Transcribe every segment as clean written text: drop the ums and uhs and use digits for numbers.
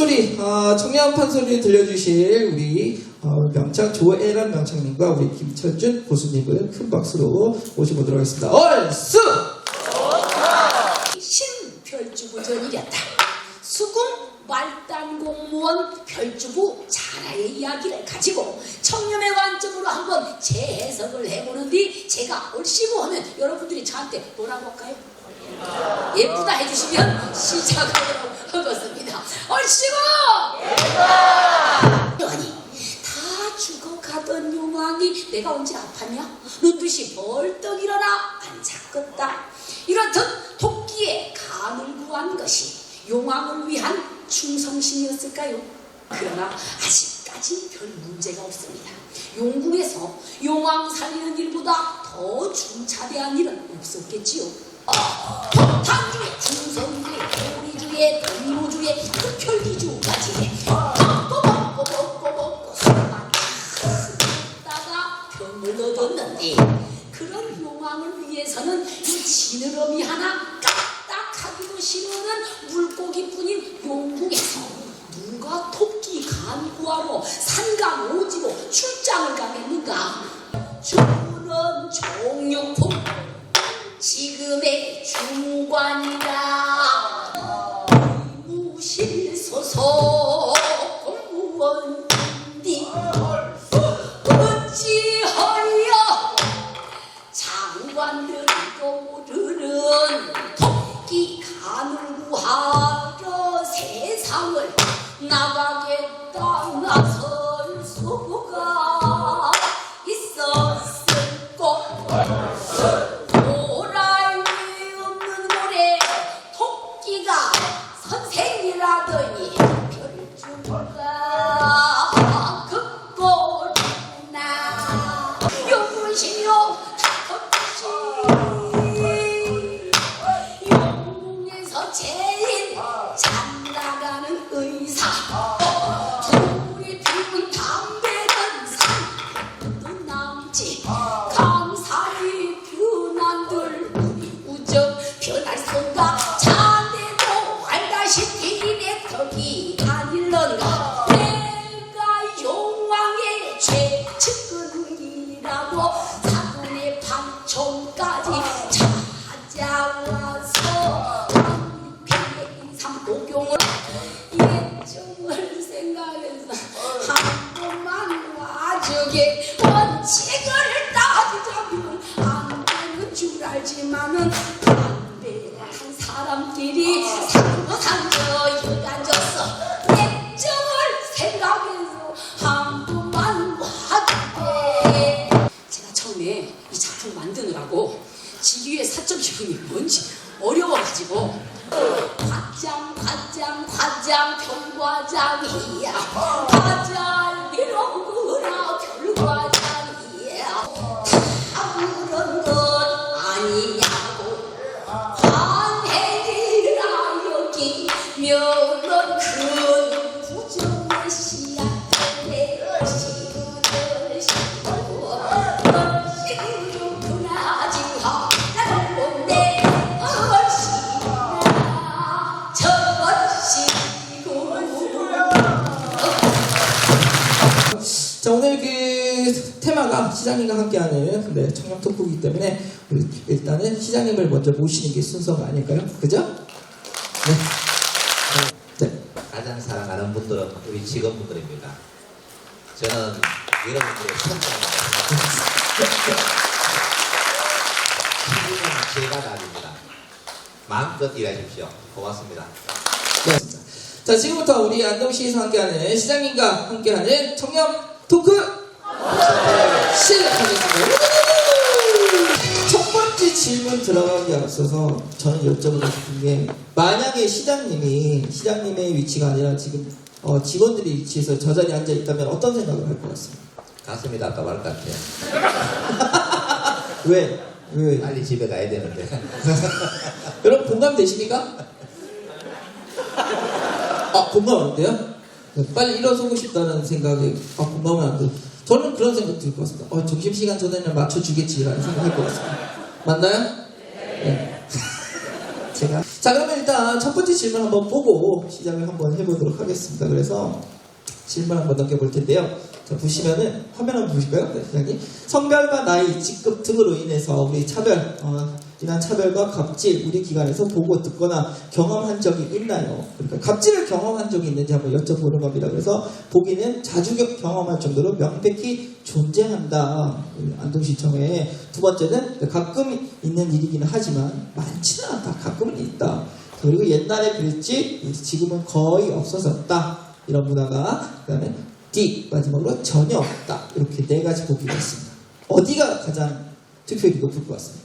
판소리, 청년 판소리 들려주실 우리 명창 조애란 명창님과 우리 김철준 고수님을 큰 박수로 모셔보도록 하겠습니다. 얼쑤! 신별주부전이랬다. 수군 말단 공무원 별주부 자라의 이야기를 가지고 청렴의 관점으로 한번 재해석을 해보는 뒤 제가 얼씨구 하면 여러분들이 저한테 뭐라고 할까요? 예쁘다 해주시면 시작을 하겠습니다. 얼씨구! 아니 다 죽어가던 용왕이 내가 언제 아팠냐? 눈빛이 벌떡 일어나 앉았겠다. 이렇듯 토끼의 간을 구한 것이 용왕을 위한 충성심이었을까요? 그러나 아직까지 별 문제가 없습니다. 용궁에서 용왕 살리는 일보다 더 중차대한 일은 없었겠지요. 폭탄주의, 충성주의, 도리주의, 동료주의, 흡혈기주까지 먹고 술만 다가 병을 얻었는데 그런 용왕을 위해서는 이 지느러미 하나 까딱하기도 싫어하는 물고기뿐인 용궁에서 누가 토끼 간 구하러 산강 오지로 출장을 가겠는가? 주는 종육품 지금의 중관이라 무실소속 공무원님 어찌하여 장관들이 모르는 토끼 간을 구하러 세상을 나가겠다 나설 수가 있었을까? 도랄이 없는 모래 토끼가 선생이라더니 별주가 긋고나 용문시며 탁없이 용궁에서 제일 잘 나가는 의사 둘이 피운 담배는 산도 남지 감사히 변한들 우리 우정 변할 수가 자네도 알다시피 내 턱이 아닐런가 내가 용왕의 최측근이라고 사돈의 방촌까지 찾아와서 편의 인삼 녹용을 예정을 생각해서 한 번만 와주게 원칙을 따지자면 안 되는 줄 알지만은 담배한 사람끼리 상도 상저 일간졌어 예정을 생각해서 한 번만 와주게. 제가 처음에 이 작품 만드느라고 지휘의 사적 기분이 뭔지 어려워가지고 과장 별과장이야 과장 이런구나 별과장이야 다 그런 건 아니냐고 환해지라 여기면은 큰 부정의 씨앗을 내시고 그나지하 나를 본데 자, 오늘 그 테마가 시장님과 함께하는 청년 토크이기 때문에 우리 일단은 시장님을 먼저 모시는 게 순서가 아닐까요? 그죠? 네. 가장 사랑하는 분들은 우리 직원분들입니다. 저는 여러분들의 선장입니다. 책임은 제가 가집니다. 마음껏 일하십시오. 고맙습니다. 네. 자, 지금부터 우리 안동시에서 함께하는 시장님과 함께하는 청년 토크 시작하겠습니다. 첫 번째 질문 들어가기 앞서서 저는 여쭤보고 싶은 게 만약에 시장님의 위치가 아니라 지금 직원들이 위치에서 저 자리에 앉아 있다면 어떤 생각을 할 것 같습니다? 가슴이 답답할 것 같아요. 왜? 빨리 집에 가야 되는데. 여러분 공감되십니까? 공감하는데요? 빨리 일어서고 싶다는 생각에 공감은 안 돼. 저는 그런 생각 들 것 같습니다. 점심시간 전에는 맞춰주겠지라는 생각할 것 같습니다. 맞나요? 네. 제가. 자, 그러면 일단 첫 번째 질문 한번 보고 시작을 한번 해보도록 하겠습니다. 그래서 질문 한번 넘겨볼 텐데요. 자, 보시면은 화면 한번 보실까요? 네, 시장님. 성별과 나이, 직급 등으로 인해서 우리 차별, 이런 차별과 갑질 우리 기관에서 보고 듣거나 경험한 적이 있나요? 그러니까 갑질을 경험한 적이 있는지 한번 여쭤보는 겁니다. 그래서 보기는 자주 경험할 정도로 명백히 존재한다. 안동시청에. 두 번째는 가끔 있는 일이기는 하지만 많지는 않다. 가끔은 있다. 그리고 옛날에 그랬지 지금은 거의 없어졌다. 이런 문화가. 그 다음에 D 마지막으로 전혀 없다. 이렇게 네 가지 보기가 있습니다. 어디가 가장 투표율이 높을 것 같습니까?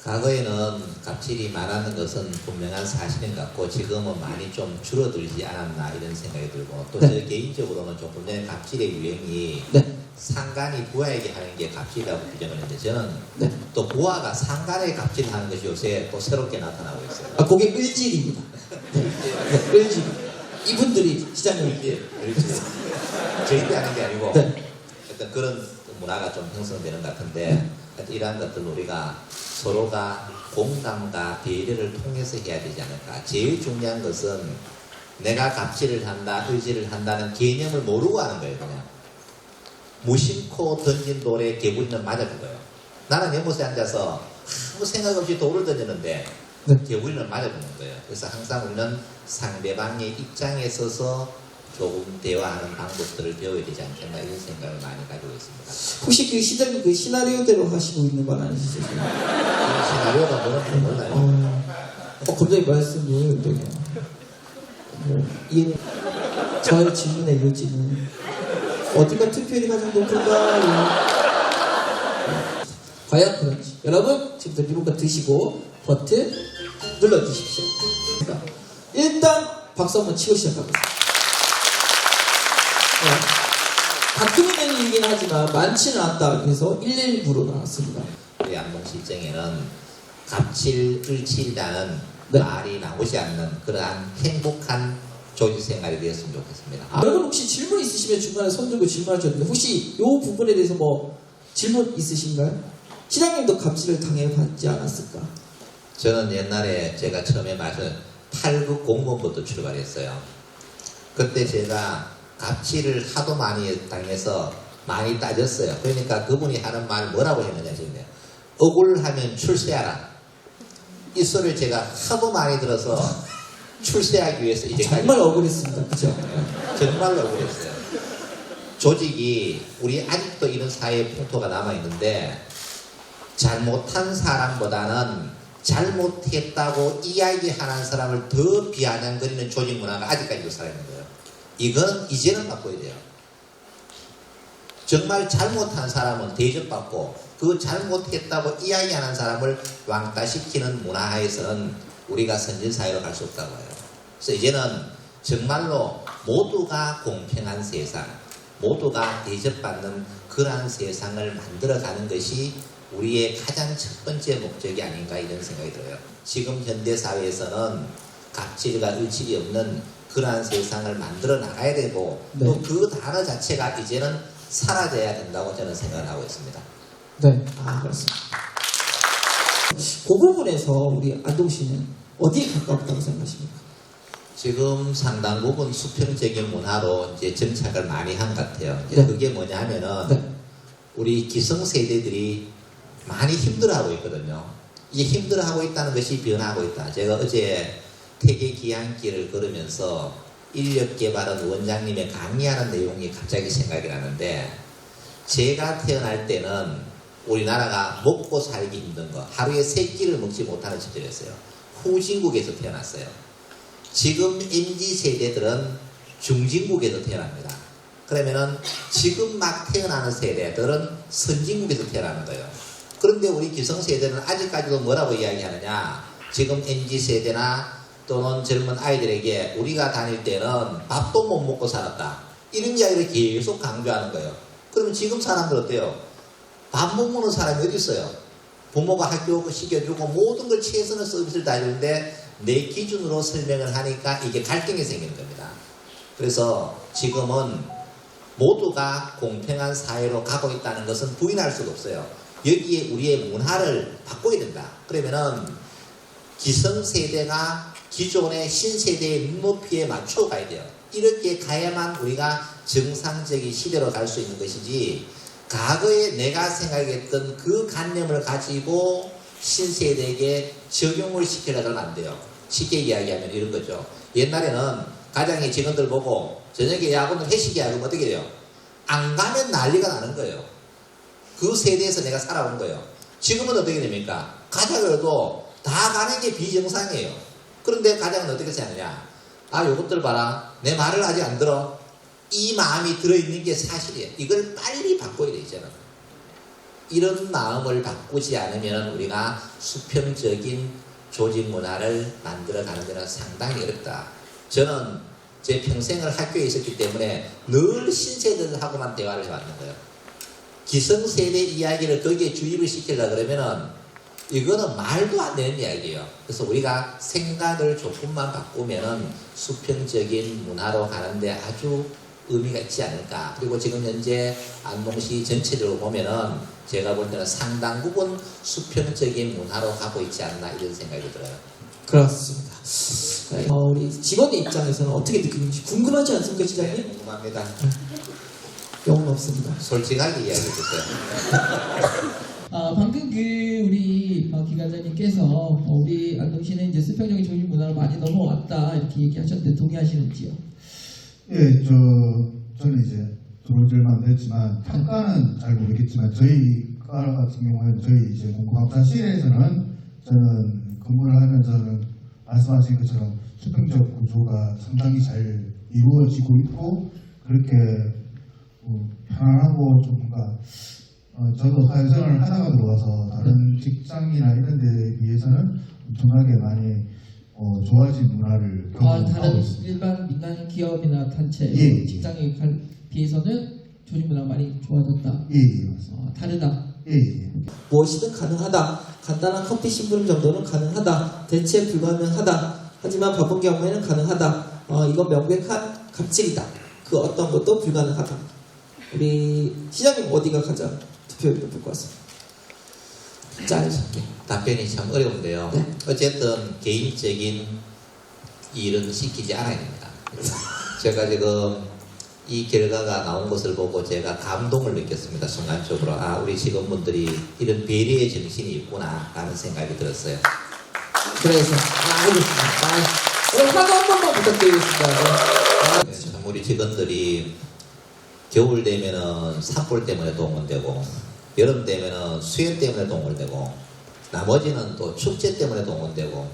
과거에는 갑질이 많았는 것은 분명한 사실인 것 같고 지금은 많이 좀 줄어들지 않았나 이런 생각이 들고 또 네. 제 개인적으로는 조금 전에 갑질의 유행이 네. 상간이 부하에게 하는 게 갑질이라고 규정을 했는데 저는 네. 또 부하가 상간에 갑질하는 것이 요새 또 새롭게 나타나고 있어요. 아, 그게 을질입니다. 네. 네, 을질. 이분들이 시장님. 예, 그렇죠. 저희들이 하는 게 아니고 네. 어떤 그런 문화가 좀 형성되는 것 같은데 하여튼 이러한 것들은 우리가 서로가 공감과 배려를 통해서 해야 되지 않을까. 제일 중요한 것은 내가 갑질을 한다, 의지를 한다는 개념을 모르고 하는 거예요. 그냥 무심코 던진 돌에 개구리는 맞아 죽어요. 나는 연못에 앉아서 아무 생각 없이 돌을 던졌는데 네. 개구리는 맞아 죽는 거예요. 그래서 항상 우리는 상대방의 입장에 서서 조금 대화하는 방법들을 배워야 되지 않겠나 이런 생각을 많이 가지고 있습니다. 혹시 그 시장님 그 시나리오대로 하시고 있는 건 아니시죠? 그 시나리오가 뭔지 몰라요. 갑자기 말씀을 되게 이 저의 질문에 이룰지는 어디가 투표율이 가장 높을까요? 과연 그런지 여러분 지금부터 리모컨 드시고 버튼 눌러주십시오. 일단 박수 한번 치고 시작하겠습니다. 네. 가끔 있는 일이긴 하지만 많지는 않다. 그래서 119로 나왔습니다. 우리 안동시청에는 갑질, 을칠이라는 네. 말이 나오지 않는 그러한 행복한 조직생활이 되었으면 좋겠습니다. 여러분 혹시 질문 있으시면 중간에 손 들고 질문하셔도 되는데 혹시 이 부분에 대해서 뭐 질문 있으신가요? 시장님도 갑질을 당해봤지 않았을까? 저는 옛날에 제가 처음에 마신 8급 공무원부터 출발했어요. 그때 제가 갑질을 하도 많이 당해서 많이 따졌어요. 그러니까 그분이 하는 말 뭐라고 했느냐 지금 억울하면 출세하라. 이 소리를 제가 하도 많이 들어서 출세하기 위해서 이제까지 정말 억울했습니다. 그죠? 정말로 억울했어요. 조직이 우리 아직도 이런 사회의 풍토가 남아있는데 잘못한 사람보다는 잘못했다고 이야기하는 사람을 더 비아냥거리는 조직 문화가 아직까지도 살아있는 거예요. 이건 이제는 바꿔야 돼요. 정말 잘못한 사람은 대접받고 그 잘못했다고 이야기하는 사람을 왕따시키는 문화에서는 우리가 선진사회로 갈 수 없다고 해요. 그래서 이제는 정말로 모두가 공평한 세상, 모두가 대접받는 그러한 세상을 만들어가는 것이 우리의 가장 첫 번째 목적이 아닌가 이런 생각이 들어요. 지금 현대사회에서는 갑질과 을질이 없는 그러한 세상을 만들어 나가야 되고 네. 또 그 단어 자체가 이제는 사라져야 된다고 저는 생각을 하고 있습니다. 네. 그렇습니다. 그 부분에서 우리 안동시는 어디에 가깝다고 생각하십니까? 지금 상당 부분 수평적인 문화로 이제 정착을 많이 한 것 같아요. 이제 네. 그게 뭐냐면은 네. 우리 기성세대들이 많이 힘들어하고 있거든요. 이 힘들어하고 있다는 것이 변하고 있다. 제가 어제 태계 기한길을 걸으면서 인력개발원 원장님의 강의하는 내용이 갑자기 생각이 나는데 제가 태어날 때는 우리나라가 먹고 살기 힘든 거 하루에 3끼를 먹지 못하는 시절이었어요. 후진국에서 태어났어요. 지금 MZ세대들은 중진국에서 태어납니다. 그러면은 지금 막 태어나는 세대들은 선진국에서 태어나는 거예요. 그런데 우리 기성세대는 아직까지도 뭐라고 이야기하느냐, 지금 MZ세대나 또는 젊은 아이들에게 우리가 다닐 때는 밥도 못 먹고 살았다, 이런 이야기를 계속 강조하는 거예요. 그러면 지금 사람들 어때요? 밥 못 먹는 사람이 어디 있어요? 부모가 학교 시켜주고 모든 걸 최선의 서비스를 다 해주는데 내 기준으로 설명을 하니까 이게 갈등이 생기는 겁니다. 그래서 지금은 모두가 공평한 사회로 가고 있다는 것은 부인할 수가 없어요. 여기에 우리의 문화를 바꿔야 된다. 그러면은 기성세대가 기존의 신세대의 눈높이에 맞춰 가야 돼요. 이렇게 가야만 우리가 정상적인 시대로 갈 수 있는 것이지, 과거에 내가 생각했던 그 관념을 가지고 신세대에게 적용을 시키려면 안 돼요. 쉽게 이야기하면 이런 거죠. 옛날에는 가장이 직원들 보고 저녁에 야근을 회식이 야근 어떻게 돼요? 안 가면 난리가 나는 거예요. 그 세대에서 내가 살아온 거예요. 지금은 어떻게 됩니까? 가자 그래도 다 가는 게 비정상이에요. 그런데 가장은 어떻게 생각하냐? 아, 요것들 봐라. 내 말을 아직 안 들어. 이 마음이 들어있는 게 사실이에요. 이걸 빨리 바꿔야 돼, 이제는. 이런 마음을 바꾸지 않으면 우리가 수평적인 조직 문화를 만들어가는 데는 상당히 어렵다. 저는 제 평생을 학교에 있었기 때문에 늘 신세대들하고만 대화를 해왔는 거예요. 기성세대 이야기를 거기에 주입을 시키려고 그러면은 이거는 말도 안 되는 이야기예요. 그래서 우리가 생각을 조금만 바꾸면은 수평적인 문화로 가는데 아주 의미가 있지 않을까. 그리고 지금 현재 안동시 전체적으로 보면은 제가 볼 때는 상당 부분 수평적인 문화로 가고 있지 않나 이런 생각이 들어요. 그렇습니다. 우리 직원의 입장에서는 어떻게 느끼는지 궁금하지 않습니까, 네, 시장님? 궁금합니다. 영혼 없습니다. 솔직하게 이야기해 주세요. 방금 우리 기관장님께서 우리 안동시는 이제 수평적인 조직 문화로 많이 넘어왔다 이렇게 얘기하셨는데 동의하시는지요? 예, 저는 이제 들어오질만 했지만 평가는 잘 모르겠지만 저희 과 같은 경우에는 저희 이제 공공학사실에서는 저는 근무를 하면서는 말씀하신 것처럼 수평적 구조가 상당히 잘 이루어지고 있고 그렇게 편안하고 좀 뭔가 저도 사회생활을 하다가 들어와서 다른 직장이나 이런 데에 비해서는 엄청나게 많이 좋아진 문화를 경험하고 다른 있습니다. 일반 민간 기업이나 단체, 예, 직장에 비해서는 조직 문화가 많이 좋아졌다. 예, 맞습니다. 다르다. 예. 무엇이든 가능하다. 간단한 커피 심부름 정도는 가능하다. 대체 불가능하다. 하지만 바쁜 경우에는 가능하다. 이건 명백한 갑질이다. 그 어떤 것도 불가능하다. 우리 시장님 어디가 가장 투표율이 높을 것 같습니다. 짧게. 답변이 참 어려운데요. 네. 어쨌든 개인적인 일은 시키지 않아야 됩니다. 제가 지금 이 결과가 나온 것을 보고 제가 감동을 느꼈습니다. 순간적으로 우리 직원분들이 이런 배려의 정신이 있구나 라는 생각이 들었어요. 그래서 알겠습니다. 그럼 사과 한 번만 부탁드리겠습니다. 네, 참 우리 직원들이 겨울 되면은 산불 때문에 동원되고 여름 되면은 수해 때문에 동원되고 나머지는 또 축제 때문에 동원되고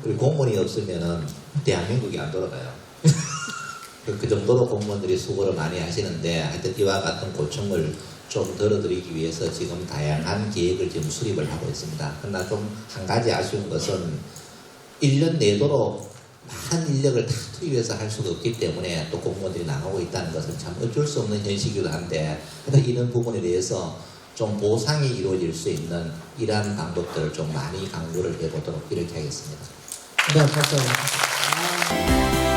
우리 공무원이 없으면은 대한민국이 안 돌아가요. 그 정도로 공무원들이 수고를 많이 하시는데 하여튼 이와 같은 고충을 좀 덜어드리기 위해서 지금 다양한 계획을 지금 수립을 하고 있습니다. 그러나 좀 한 가지 아쉬운 것은 1년 내도록 많은 인력을 다 투입해서 할 수가 없기 때문에 또 공무원들이 나가고 있다는 것은 참 어쩔 수 없는 현실이기도 한데 이런 부분에 대해서 좀 보상이 이루어질 수 있는 이러한 방법들을 좀 많이 강구를 해보도록 이렇게 하겠습니다. 네, 감사합니다.